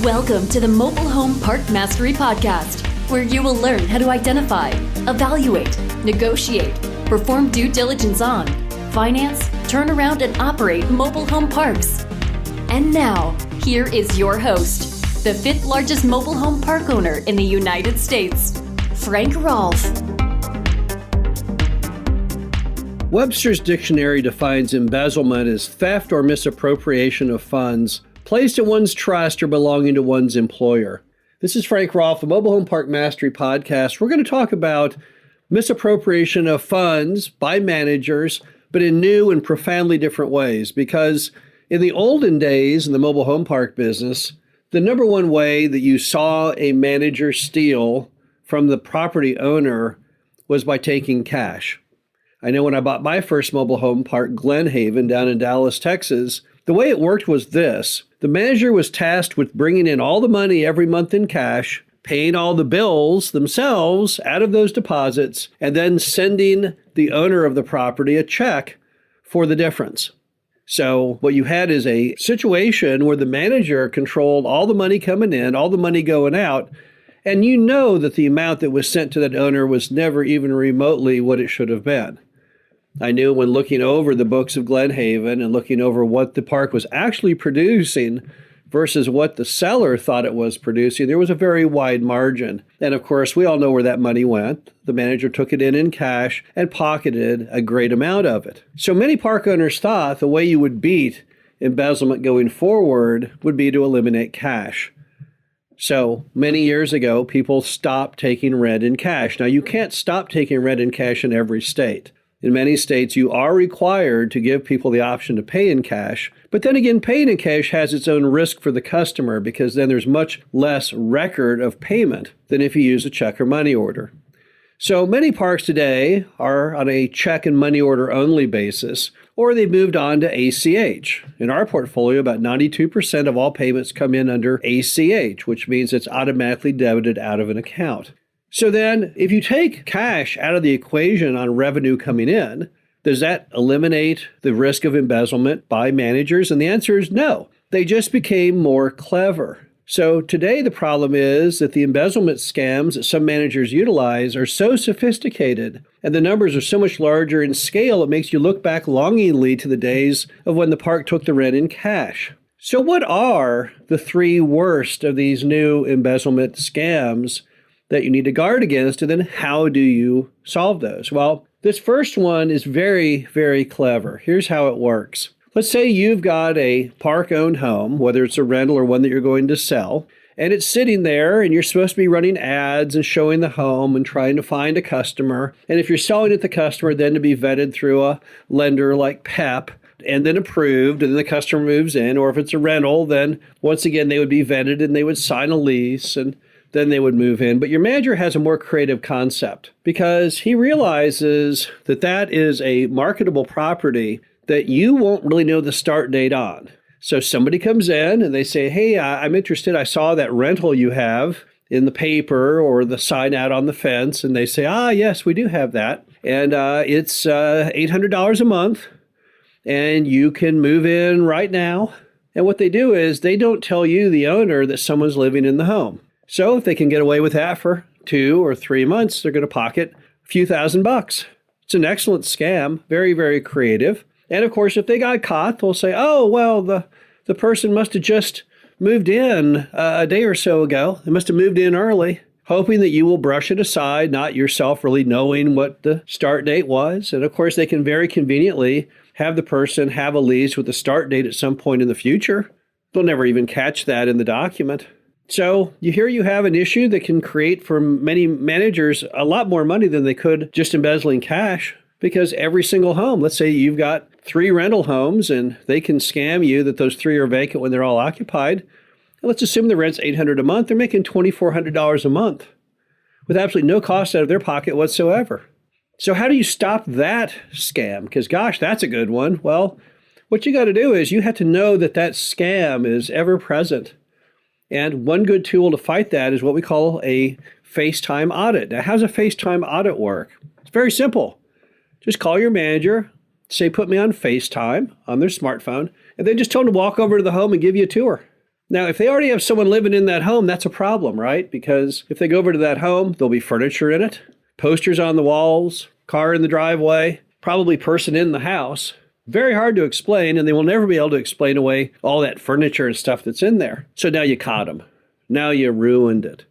Welcome to the Mobile Home Park Mastery Podcast, where you will learn how to identify, evaluate, negotiate, perform due diligence on, finance, turn around, and operate mobile home parks. And now, here is your host, the fifth largest mobile home park owner in the United States, Frank Rolfe. Webster's dictionary defines embezzlement as theft or misappropriation of funds placed in one's trust or belonging to one's employer. This is Frank Rolfe, the Mobile Home Park Mastery Podcast. We're going to talk about misappropriation of funds by managers, but in new and profoundly different ways. Because in the olden days in the mobile home park business, the number one way that you saw a manager steal from the property owner was by taking cash. I know when I bought my first mobile home park, Glen Haven, down in Dallas, Texas, the way it worked was this. The manager was tasked with bringing in all the money every month in cash, paying all the bills themselves out of those deposits, and then sending the owner of the property a check for the difference. So what you had is a situation where the manager controlled all the money coming in, all the money going out, and you know that the amount that was sent to that owner was never even remotely what it should have been. I knew when looking over the books of Glen Haven and looking over what the park was actually producing versus what the seller thought it was producing, there was a very wide margin. And of course, we all know where that money went. The manager took it in cash and pocketed a great amount of it. So many park owners thought the way you would beat embezzlement going forward would be to eliminate cash. So many years ago, people stopped taking rent in cash. Now, you can't stop taking rent in cash in every state. In many states, you are required to give people the option to pay in cash. But then again, paying in cash has its own risk for the customer because then there's much less record of payment than if you use a check or money order. So many parks today are on a check and money order only basis, or they've moved on to ACH. In our portfolio, about 92% of all payments come in under ACH, which means it's automatically debited out of an account. So then, if you take cash out of the equation on revenue coming in, does that eliminate the risk of embezzlement by managers? And the answer is no. They just became more clever. So today the problem is that the embezzlement scams that some managers utilize are so sophisticated, and the numbers are so much larger in scale, it makes you look back longingly to the days of when the park took the rent in cash. So what are the three worst of these new embezzlement scams that you need to guard against, and then how do you solve those? Well, this first one is very, very clever. Here's how it works. Let's say you've got a park-owned home, whether it's a rental or one that you're going to sell, and it's sitting there, and you're supposed to be running ads and showing the home and trying to find a customer. And if you're selling it to the customer, then to be vetted through a lender like PEP, and then approved, and then the customer moves in. Or if it's a rental, then once again, they would be vetted and they would sign a lease, and then they would move in. But your manager has a more creative concept because he realizes that that is a marketable property that you won't really know the start date on. So somebody comes in and they say, hey, I'm interested. I saw that rental you have in the paper or the sign out on the fence. And they say, yes, we do have that. And it's $800 a month and you can move in right now. And what they do is they don't tell you, the owner, that someone's living in the home. So if they can get away with that for 2 or 3 months, they're going to pocket a few $1,000s. It's an excellent scam, very, very creative. And of course, if they got caught, they'll say, oh, well, the person must have just moved in a day or so ago. They must have moved in early, hoping that you will brush it aside, not yourself really knowing what the start date was. And of course, they can very conveniently have the person have a lease with the start date at some point in the future. They'll never even catch that in the document. So you have an issue that can create for many managers a lot more money than they could just embezzling cash, because every single home, let's say you've got 3 rental homes and they can scam you that those 3 are vacant when they're all occupied. And let's assume the rent's $800 a month. They're making $2,400 a month with absolutely no cost out of their pocket whatsoever. So how do you stop that scam? Because gosh, that's a good one. Well, what you got to do is you have to know that that scam is ever present. And one good tool to fight that is what we call a FaceTime audit. Now, how does a FaceTime audit work? It's very simple. Just call your manager, say, put me on FaceTime on their smartphone, and then just tell them to walk over to the home and give you a tour. Now, if they already have someone living in that home, that's a problem, right? Because if they go over to that home, there'll be furniture in it, posters on the walls, car in the driveway, probably person in the house. Very hard to explain, and they will never be able to explain away all that furniture and stuff that's in there. So now you caught them. Now you ruined it.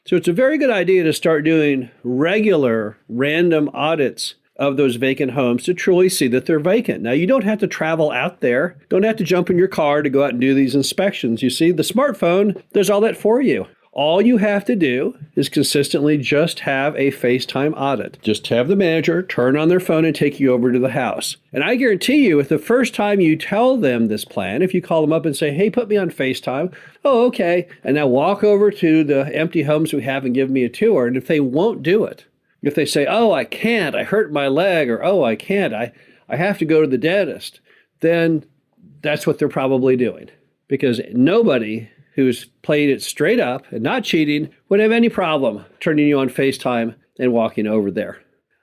So it's a very good idea to start doing regular random audits of those vacant homes to truly see that they're vacant. Now, you don't have to travel out there. Don't have to jump in your car to go out and do these inspections. You see, the smartphone does all that for you. All you have to do is consistently just have a FaceTime audit. Just have the manager turn on their phone and take you over to the house. And I guarantee you, if the first time you tell them this plan, if you call them up and say, hey, put me on FaceTime, oh, okay, and now walk over to the empty homes we have and give me a tour. And if they won't do it, if they say, oh, I can't, I hurt my leg, or oh, I can't, I have to go to the dentist, then that's what they're probably doing. Because nobody who's played it straight up and not cheating would have any problem turning you on FaceTime and walking over there.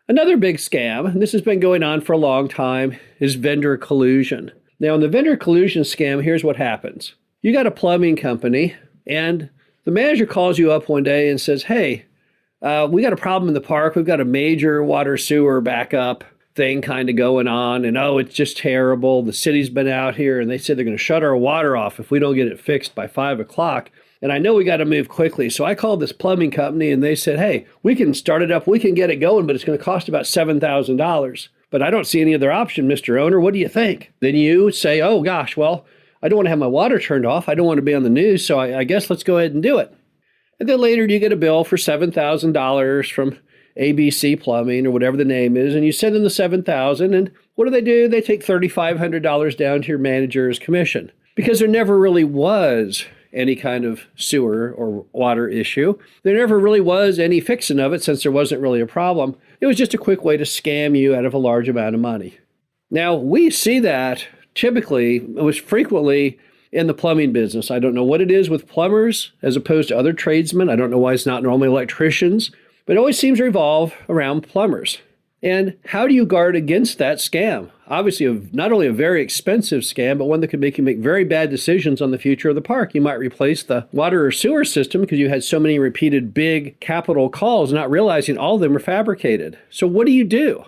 Another big scam, and this has been going on for a long time, is vendor collusion. Now, in the vendor collusion scam, here's what happens. You got a plumbing company, and the manager calls you up one day and says, hey, we got a problem in the park. We've got a major water sewer backup thing kind of going on. And oh, it's just terrible. The city's been out here and they said they're going to shut our water off if we don't get it fixed by 5 o'clock. And I know we got to move quickly. So I called this plumbing company and they said, hey, we can start it up. We can get it going, but it's going to cost about $7,000. But I don't see any other option, Mr. Owner. What do you think? Then you say, oh gosh, well, I don't want to have my water turned off. I don't want to be on the news. So I guess let's go ahead and do it. And then later you get a bill for $7,000 from ABC Plumbing or whatever the name is, and you send them the $7,000, and what do? They take $3,500 down to your manager's commission because there never really was any kind of sewer or water issue. There never really was any fixing of it since there wasn't really a problem. It was just a quick way to scam you out of a large amount of money. Now, we see that typically, it was frequently in the plumbing business. I don't know what it is with plumbers as opposed to other tradesmen. I don't know why it's not normally electricians, but it always seems to revolve around plumbers. And how do you guard against that scam? Obviously, not only a very expensive scam, but one that could make you make very bad decisions on the future of the park. You might replace the water or sewer system because you had so many repeated big capital calls, not realizing all of them are fabricated. So what do?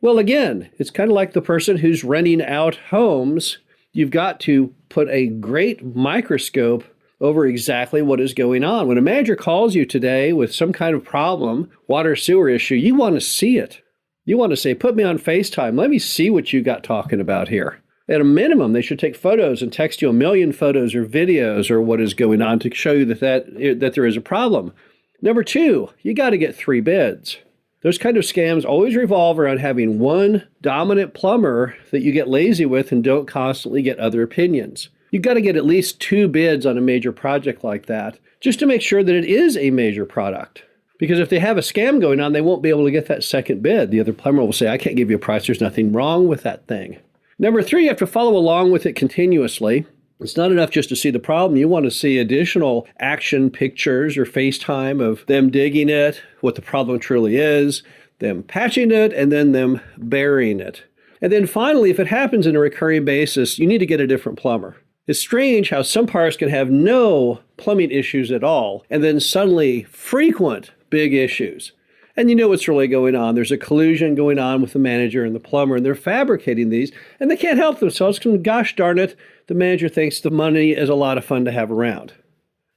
Well, again, it's kind of like the person who's renting out homes. You've got to put a great microscope over exactly what is going on. When a manager calls you today with some kind of problem, water sewer issue, you want to see it. You want to say, put me on FaceTime. Let me see what you got talking about here. At a minimum, they should take photos and text you 1,000,000 photos or videos or what is going on to show you that there is a problem. Number 2, you got to get 3 bids. Those kind of scams always revolve around having one dominant plumber that you get lazy with and don't constantly get other opinions. You've got to get at least 2 bids on a major project like that just to make sure that it is a major product. Because if they have a scam going on, they won't be able to get that second bid. The other plumber will say, I can't give you a price. There's nothing wrong with that thing. Number 3, you have to follow along with it continuously. It's not enough just to see the problem. You want to see additional action pictures or FaceTime of them digging it, what the problem truly is, them patching it, and then them burying it. And then finally, if it happens on a recurring basis, you need to get a different plumber. It's strange how some parks can have no plumbing issues at all, and then suddenly frequent big issues. And you know what's really going on. There's a collusion going on with the manager and the plumber, and they're fabricating these, and they can't help themselves because, gosh darn it, the manager thinks the money is a lot of fun to have around.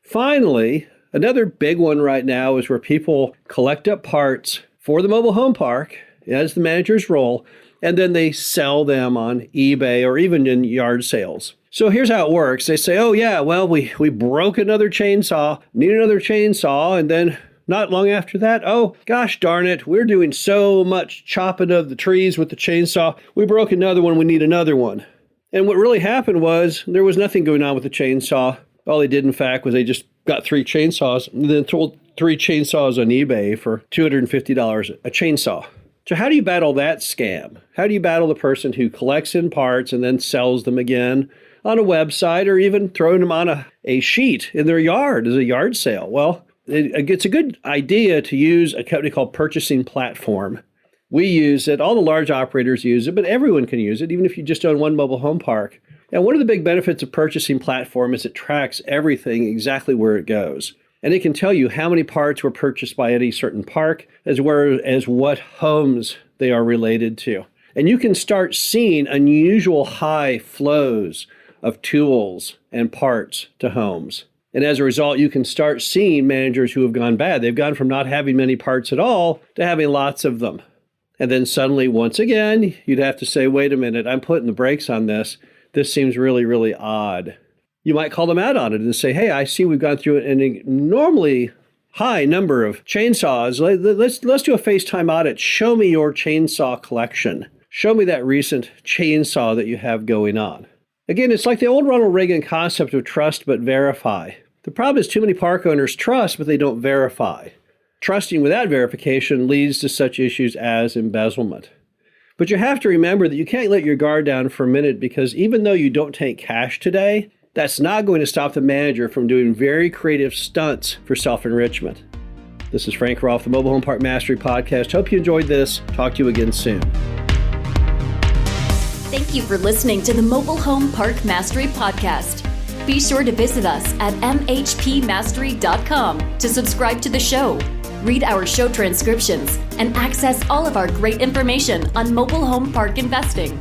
Finally, another big one right now is where people collect up parts for the mobile home park as the manager's role, and then they sell them on eBay or even in yard sales. So here's how it works. They say, oh yeah, well, we broke another chainsaw, need another chainsaw, and then not long after that, oh, gosh darn it, we're doing so much chopping of the trees with the chainsaw, we broke another one, we need another one. And what really happened was there was nothing going on with the chainsaw. All they did, in fact, was they just got 3 chainsaws and then sold 3 chainsaws on eBay for $250 a chainsaw. So how do you battle that scam? How do you battle the person who collects in parts and then sells them again on a website or even throwing them on a sheet in their yard as a yard sale? Well, it's a good idea to use a company called Purchasing Platform. We use it. All the large operators use it, but everyone can use it, even if you just own one mobile home park. And one of the big benefits of purchasing platform is it tracks everything exactly where it goes. And it can tell you how many parts were purchased by any certain park, as well as what homes they are related to. And you can start seeing unusual high flows of tools and parts to homes. And as a result, you can start seeing managers who have gone bad. They've gone from not having many parts at all to having lots of them. And then suddenly, once again, you'd have to say, wait a minute, I'm putting the brakes on this. This seems really, really odd. You might call them out on it and say, hey, I see we've gone through an enormously high number of chainsaws. Let's do a FaceTime audit. Show me your chainsaw collection. Show me that recent chainsaw that you have going on. Again, it's like the old Ronald Reagan concept of trust but verify. The problem is too many park owners trust, but they don't verify. Trusting without verification leads to such issues as embezzlement. But you have to remember that you can't let your guard down for a minute, because even though you don't take cash today, that's not going to stop the manager from doing very creative stunts for self-enrichment. This is Frank Rolfe, the Mobile Home Park Mastery Podcast. Hope you enjoyed this. Talk to you again soon. Thank you for listening to the Mobile Home Park Mastery Podcast. Be sure to visit us at mhpmastery.com to subscribe to the show, read our show transcriptions, and access all of our great information on mobile home park investing.